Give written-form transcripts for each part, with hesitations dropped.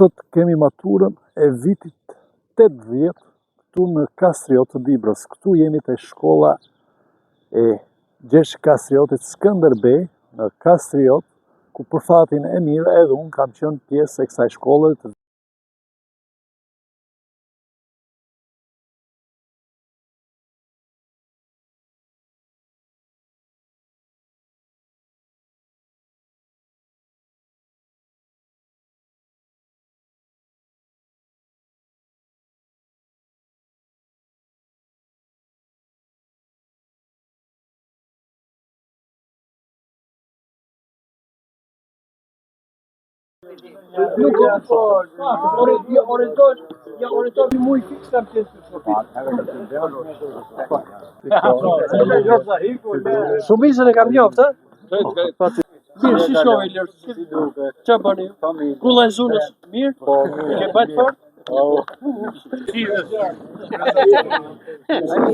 Sot kemi maturën e vitit 80 këtu në Kastriot të Dibrës. Këtu jemi te shkolla e Gjesh Kastriotit Skënderbej në Kastriot, ku për fatin e mirë edhe unë kam qenë pjesë e kësaj shkolle të Shumicën e kam njoft, ha? Mirë, si shkove Lërë? Qa bani? Kulla e zonës, mirë? I ke bajtë fort?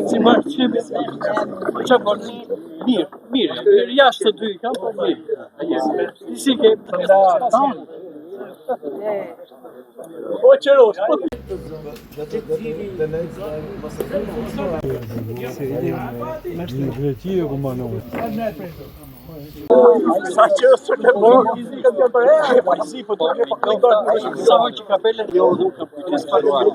Si marë qëmi? Qa bani? Mirë, jashtë të dy kam, po mirë. Si ke? O qërosh, po sa që është të bërë, fizika të bërë, pa i si, po të ke pak sa vë që kapele, jo, nuk kam kujtës paruar.